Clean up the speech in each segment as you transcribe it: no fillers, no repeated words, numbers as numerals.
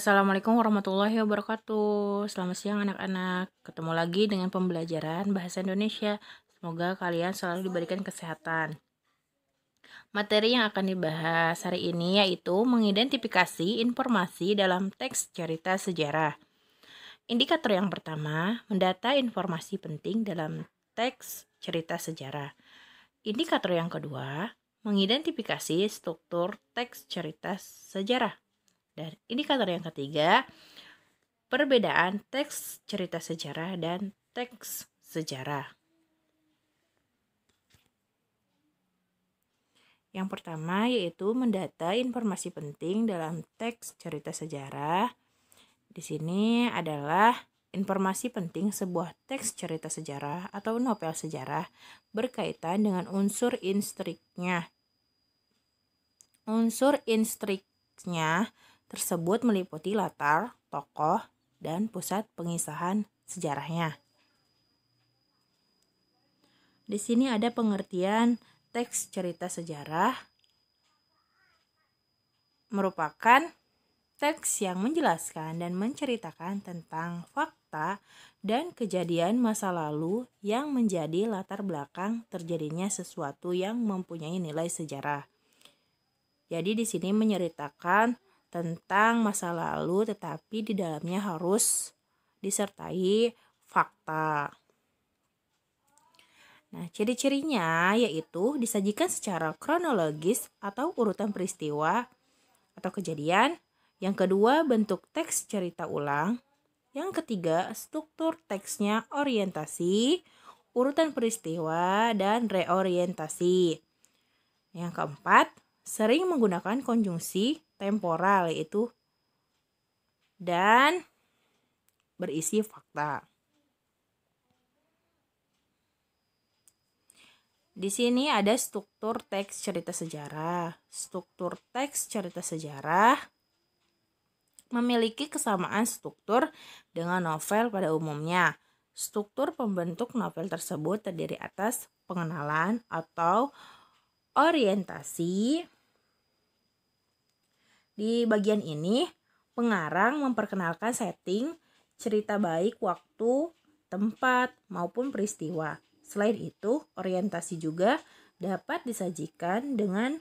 Assalamualaikum warahmatullahi wabarakatuh. Selamat siang anak-anak. Ketemu lagi dengan pembelajaran bahasa Indonesia. Semoga kalian selalu diberikan kesehatan. Materi yang akan dibahas hari ini yaitu mengidentifikasi informasi dalam teks cerita sejarah. Indikator yang pertama, mendata informasi penting dalam teks cerita sejarah. Indikator yang kedua, mengidentifikasi struktur teks cerita sejarah. Dan indikator yang ketiga, perbedaan teks cerita sejarah dan teks sejarah. Yang pertama yaitu mendata informasi penting dalam teks cerita sejarah. Di sini adalah informasi penting sebuah teks cerita sejarah atau novel sejarah berkaitan dengan unsur instruknya. Unsur instruknya tersebut meliputi latar, tokoh, dan pusat pengisahan sejarahnya. Di sini ada pengertian teks cerita sejarah merupakan teks yang menjelaskan dan menceritakan tentang fakta dan kejadian masa lalu yang menjadi latar belakang terjadinya sesuatu yang mempunyai nilai sejarah. Jadi di sini menceritakan tentang masa lalu tetapi di dalamnya harus disertai fakta. Nah, ciri-cirinya yaitu disajikan secara kronologis atau urutan peristiwa atau kejadian. Yang kedua, bentuk teks cerita ulang. Yang ketiga, struktur teksnya orientasi, urutan peristiwa, dan reorientasi. Yang keempat, sering menggunakan konjungsi temporal yaitu dan berisi fakta. Di sini ada struktur teks cerita sejarah. Struktur teks cerita sejarah memiliki kesamaan struktur dengan novel pada umumnya. Struktur pembentuk novel tersebut terdiri atas pengenalan atau orientasi. Di bagian ini, pengarang memperkenalkan setting, cerita baik, waktu, tempat, maupun peristiwa. Selain itu, orientasi juga dapat disajikan dengan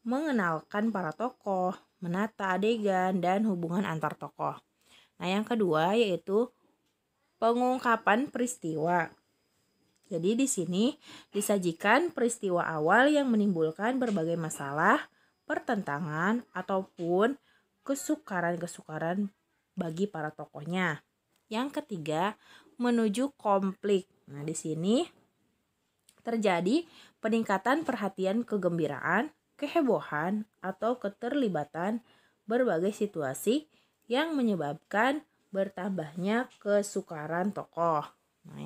mengenalkan para tokoh, menata adegan, dan hubungan antar tokoh. Nah, yang kedua yaitu pengungkapan peristiwa. Jadi di sini disajikan peristiwa awal yang menimbulkan berbagai masalah, pertentangan, ataupun kesukaran-kesukaran bagi para tokohnya. Yang ketiga, menuju konflik. Nah, di sini terjadi peningkatan perhatian kegembiraan, kehebohan, atau keterlibatan berbagai situasi yang menyebabkan bertambahnya kesukaran tokoh. Nah,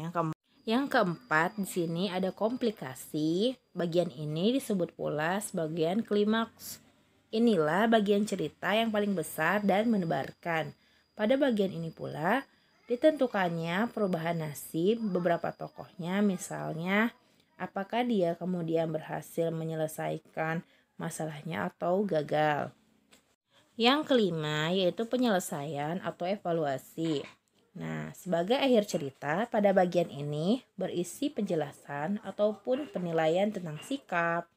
yang keempat di sini ada komplikasi. Bagian ini disebut pula sebagian klimaks. Inilah bagian cerita yang paling besar dan menebarkan. Pada bagian ini pula ditentukannya perubahan nasib beberapa tokohnya, misalnya apakah dia kemudian berhasil menyelesaikan masalahnya atau gagal. Yang kelima yaitu penyelesaian atau evaluasi. Nah, sebagai akhir cerita, pada bagian ini berisi penjelasan ataupun penilaian tentang sikap,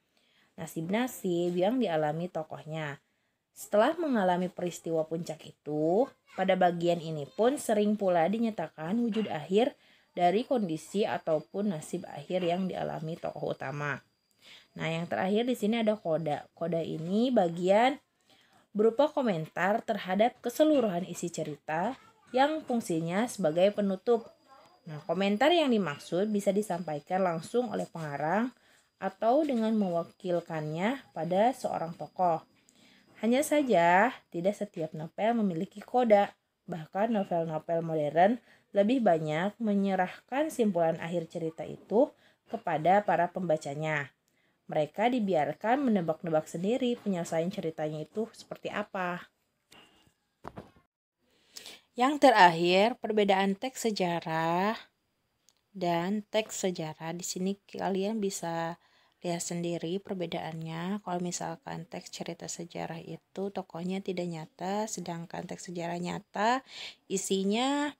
nasib-nasib yang dialami tokohnya. Setelah mengalami peristiwa puncak itu, pada bagian ini pun sering pula dinyatakan wujud akhir dari kondisi ataupun nasib akhir yang dialami tokoh utama. Nah, yang terakhir di sini ada koda. Koda ini bagian berupa komentar terhadap keseluruhan isi cerita yang fungsinya sebagai penutup. Nah, komentar yang dimaksud bisa disampaikan langsung oleh pengarang atau dengan mewakilkannya pada seorang tokoh. Hanya saja, tidak setiap novel memiliki koda. Bahkan novel-novel modern lebih banyak menyerahkan simpulan akhir cerita itu kepada para pembacanya. Mereka dibiarkan menebak-nebak sendiri penyelesaian ceritanya itu seperti apa. Yang terakhir, perbedaan teks sejarah dan teks sejarah. Di sini kalian bisa Lihat sendiri perbedaannya. Kalau misalkan teks cerita sejarah itu tokohnya tidak nyata, sedangkan teks sejarah nyata isinya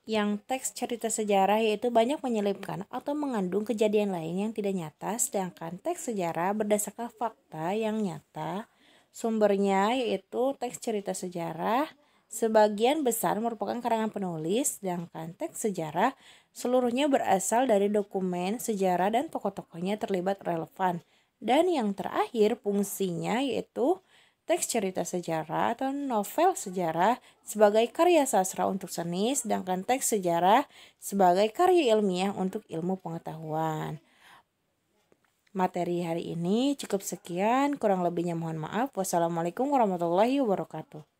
yang teks cerita sejarah yaitu banyak menyelipkan atau mengandung kejadian lain yang tidak nyata, sedangkan teks sejarah berdasarkan fakta yang nyata. Sumbernya yaitu teks cerita sejarah sebagian besar merupakan karangan penulis, sedangkan teks sejarah seluruhnya berasal dari dokumen sejarah dan tokoh-tokohnya terlibat relevan. Dan yang terakhir fungsinya yaitu teks cerita sejarah atau novel sejarah sebagai karya sastra untuk seni, sedangkan teks sejarah sebagai karya ilmiah untuk ilmu pengetahuan. Materi hari ini cukup sekian, kurang lebihnya mohon maaf. Wassalamualaikum warahmatullahi wabarakatuh.